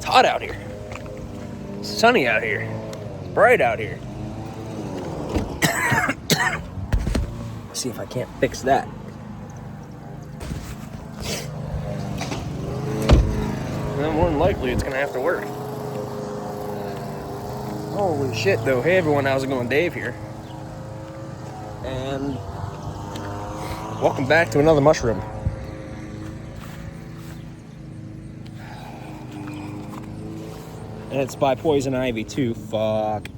hot out here. It's sunny out here. It's bright out here. See if I can't fix that. And then more than likely it's gonna have to work. Holy shit though. Hey everyone, how's it going? Dave here. And welcome back to another mushroom. And it's by Poison Ivy too. Fuck.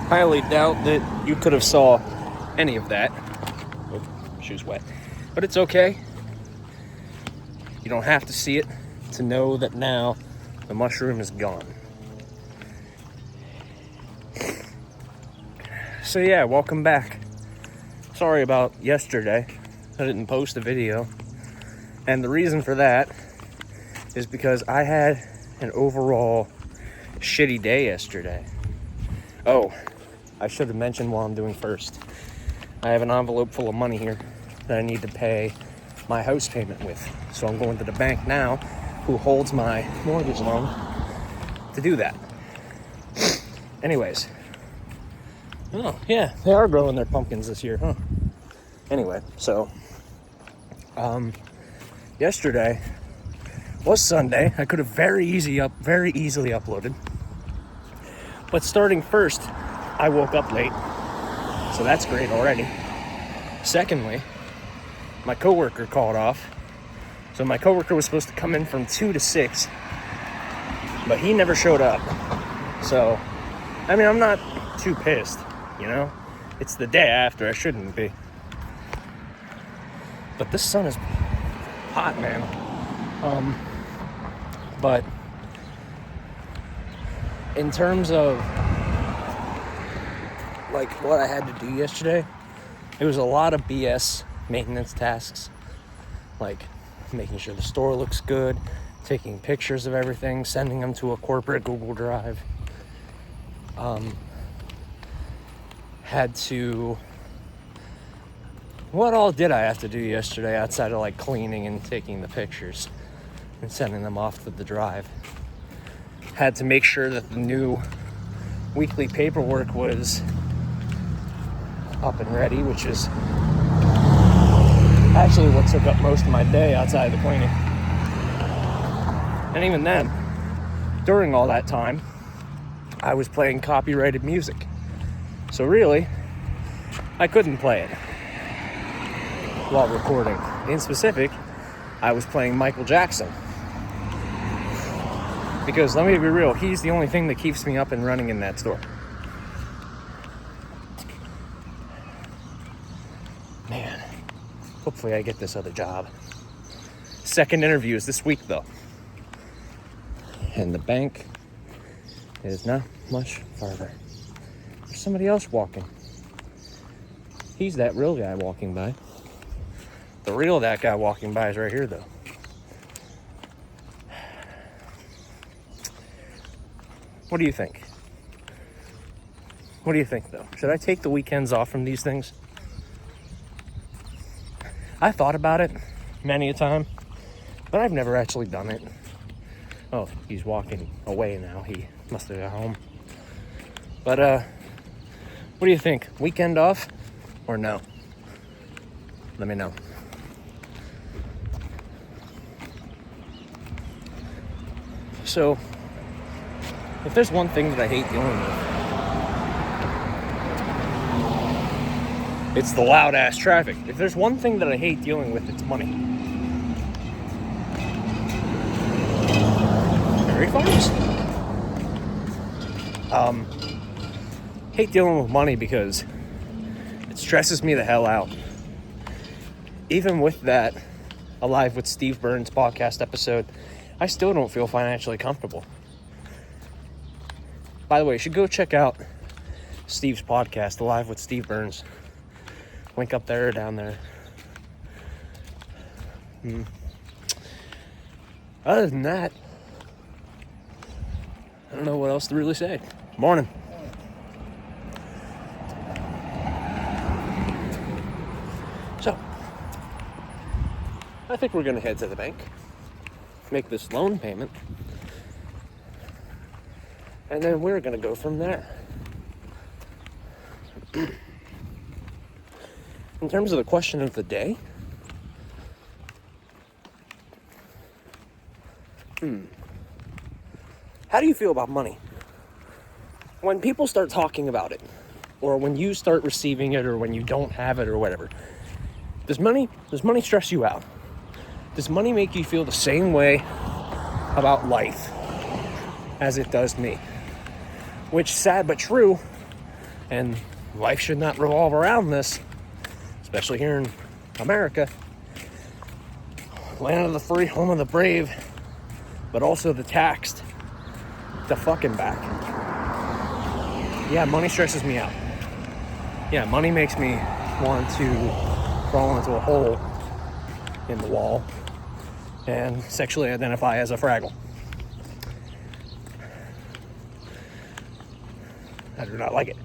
Highly doubt that you could have saw any of that. Oh, shoe's wet. But it's okay. You don't have to see it to know that now the mushroom is gone. So yeah, welcome back. Sorry about yesterday. I didn't post a video. And the reason for that is because I had an overall shitty day yesterday. Oh, I should have mentioned what I'm doing first. I have an envelope full of money here that I need to pay my house payment with. So I'm going to the bank now, who holds my mortgage loan, to do that. Anyways. Oh, yeah, they are growing their pumpkins this year, huh? Anyway, so, yesterday was Sunday. I could have very easily uploaded. But starting first, I woke up late, so that's great already. Secondly, my coworker called off. So my coworker was supposed to come in from 2 to 6, but he never showed up. So, I mean, I'm not too pissed, you know? It's the day after, I shouldn't be. But this sun is hot, man. But in terms of like what I had to do yesterday, it was a lot of BS maintenance tasks, like making sure the store looks good, taking pictures of everything, sending them to a corporate Google Drive. What all did I have to do yesterday outside of like cleaning and taking the pictures and sending them off to the drive? Had to make sure that the new weekly paperwork was up and ready, which is actually what took up most of my day outside of the cleaning. And even then, during all that time, I was playing copyrighted music. So really, I couldn't play it while recording. In specific, I was playing Michael Jackson. Because let me be real, he's the only thing that keeps me up and running in that store. Man, hopefully I get this other job. Second interview is this week though. And the bank is not much farther. There's somebody else walking. He's that real guy walking by. The real that guy walking by is right here though. What do you think? What do you think though? Should I take the weekends off from these things? I thought about it many a time, but I've never actually done it. Oh, he's walking away now. He must have got home. But, what do you think? Weekend off or no? Let me know. So, if there's one thing that I hate dealing with, it's the loud ass traffic. If there's one thing that I hate dealing with, it's money. Dairy farms? Hate dealing with money because it stresses me the hell out. Even with that Alive with Steve Burns podcast episode, I still don't feel financially comfortable. By the way, you should go check out Steve's podcast, Alive with Steve Burns. Link up there or down there. Other than that, I don't know what else to really say. Morning. I think we're going to head to the bank, make this loan payment, and then we're going to go from there. In terms of the question of the day, how do you feel about money? When people start talking about it, or when you start receiving it, or when you don't have it, or whatever, does money stress you out? Does money make you feel the same way about life as it does me? Which, sad but true, and life should not revolve around this, especially here in America, land of the free, home of the brave, but also the taxed, the fucking back. Yeah, money stresses me out. Yeah, money makes me want to crawl into a hole in the wall and sexually identify as a Fraggle. I do not like it.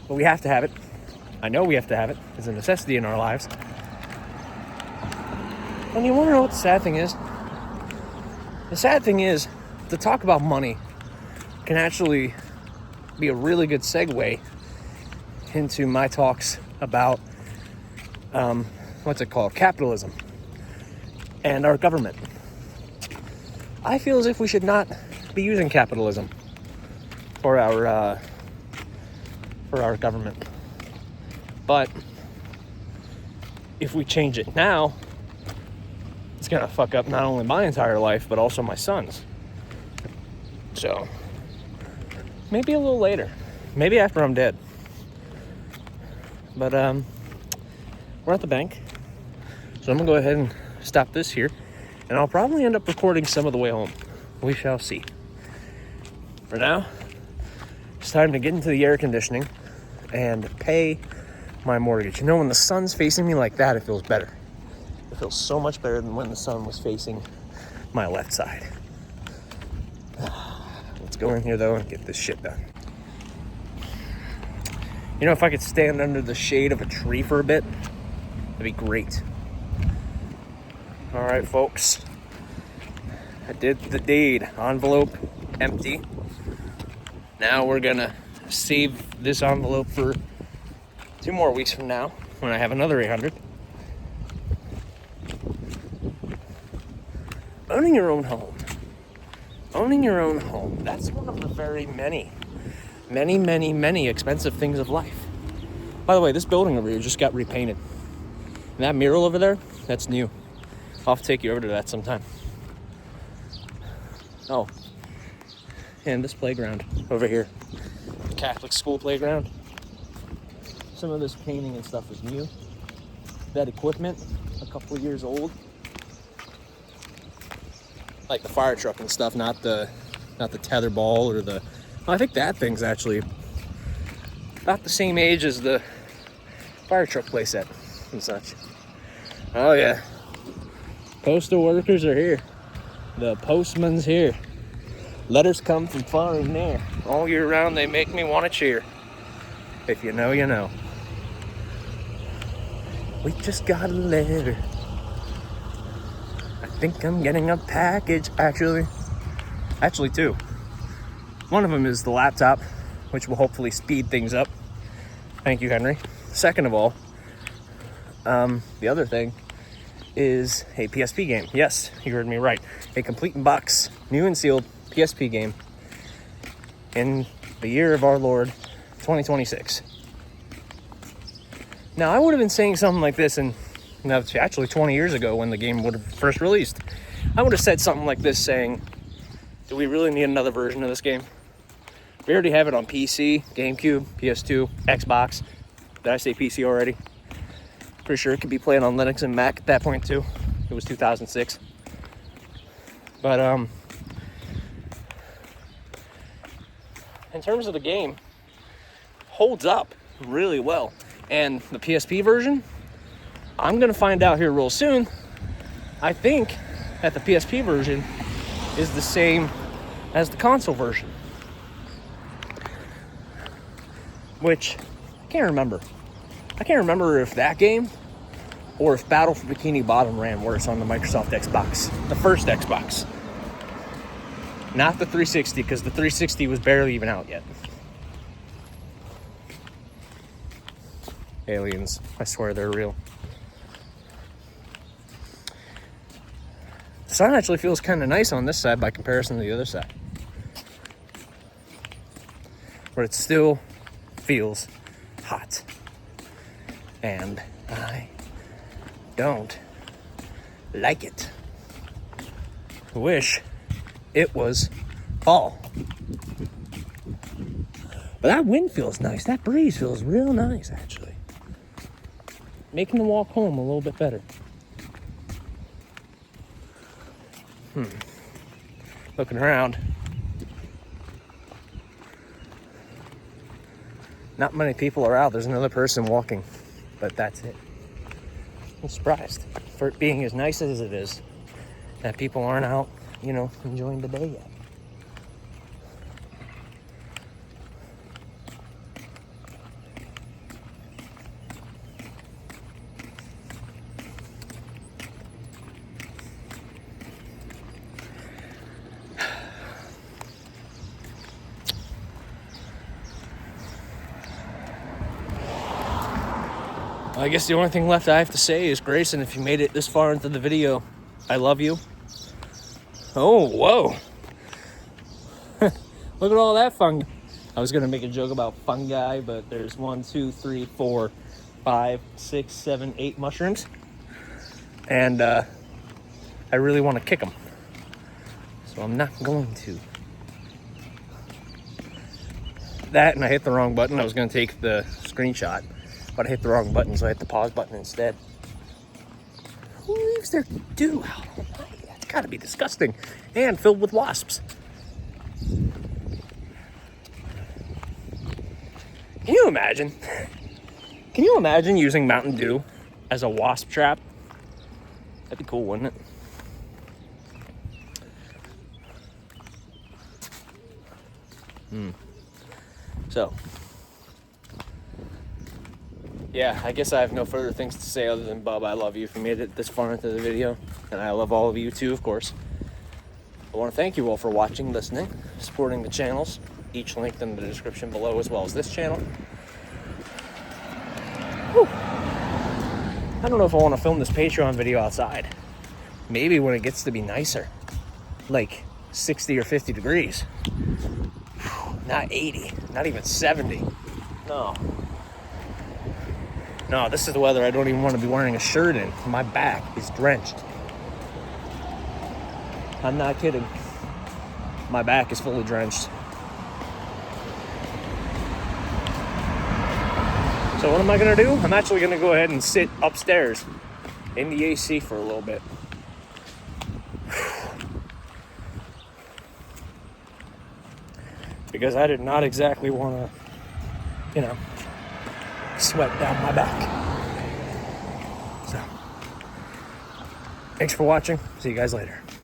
But we have to have it. I know we have to have it. It's a necessity in our lives. And you want to know what the sad thing is? The sad thing is, to talk about money can actually be a really good segue into my talks about, capitalism and our government. I feel as if we should not be using capitalism for our government. But if we change it now, it's gonna fuck up not only my entire life, but also my son's. So, maybe a little later. Maybe after I'm dead. But, we're at the bank. So I'm gonna go ahead and stop this here. And I'll probably end up recording some of the way home. We shall see. For now, it's time to get into the air conditioning and pay my mortgage. You know, when the sun's facing me like that, it feels better. It feels so much better than when the sun was facing my left side. Let's go in here, though, and get this shit done. You know, if I could stand under the shade of a tree for a bit, that'd be great. All right, folks. I did the deed. Envelope empty. Now we're gonna save this envelope for 2 more weeks from now when I have another 800. Owning your own home. Owning your own home. That's one of the very many expensive things of life. By the way, this building over here just got repainted. And that mural over there, that's new. I'll have to take you over to that sometime. Oh, and this playground over here, the Catholic school playground. Some of this painting and stuff is new. That equipment, a couple of years old. Like the fire truck and stuff, not the tetherball or the... Well, I think that thing's actually about the same age as the fire truck playset and such. Oh yeah. Postal workers are here. The postman's here. Letters come from far and near. All year round they make me want to cheer. If you know, you know. We just got a letter. I think I'm getting a package, actually. Actually, 2. One of them is the laptop, which will hopefully speed things up. Thank you, Henry. Second of all, the other thing is a PSP game. Yes, you heard me right. A complete in box, new and sealed PSP game in the year of our Lord, 2026. Now, I would have been saying something like this, and that's actually 20 years ago when the game would have first released. I would have said something like this, saying, do we really need another version of this game? We already have it on PC, GameCube, PS2, Xbox. Did I say PC already? Pretty sure it could be played on Linux and Mac at that point too. It was 2006. But in terms of the game, holds up really well. And the PSP version, I'm gonna find out here real soon. I think that the PSP version is the same as the console version. Which, I can't remember. I can't remember if that game or if Battle for Bikini Bottom ran worse on the Microsoft Xbox. The first Xbox. Not the 360, because the 360 was barely even out yet. Aliens. I swear they're real. The sun actually feels kind of nice on this side by comparison to the other side. But it still feels hot. And I don't like it. I wish it was fall. But that wind feels nice. That breeze feels real nice, actually. Making the walk home a little bit better. Looking around. Not many people are out. There's another person walking, but that's it. I'm surprised for it being as nice as it is that people aren't out, enjoying the day yet. I guess the only thing left I have to say is, Grayson, if you made it this far into the video, I love you. Oh, whoa. Look at all that fungi. I was going to make a joke about fungi, but there's 1, 2, 3, 4, 5, 6, 7, 8 mushrooms. And I really want to kick them. So I'm not going to. That, and I hit the wrong button. I was going to take the screenshot, but I hit the wrong button, so I hit the pause button instead. Who leaves their dew out all night? That's got to be disgusting. And filled with wasps. Can you imagine? Can you imagine using Mountain Dew as a wasp trap? That'd be cool, wouldn't it? So, yeah, I guess I have no further things to say other than, Bub, I love you if you made it this far into the video. And I love all of you too, of course. I want to thank you all for watching, listening, supporting the channels. Each linked in the description below, as well as this channel. Whew. I don't know if I want to film this Patreon video outside. Maybe when it gets to be nicer. Like 60 or 50 degrees. Not 80, not even 70. No, this is the weather I don't even want to be wearing a shirt in. My back is drenched. I'm not kidding. My back is fully drenched. So what am I going to do? I'm actually going to go ahead and sit upstairs in the AC for a little bit. Because I did not exactly want to, sweat down my back. So, thanks for watching. See you guys later.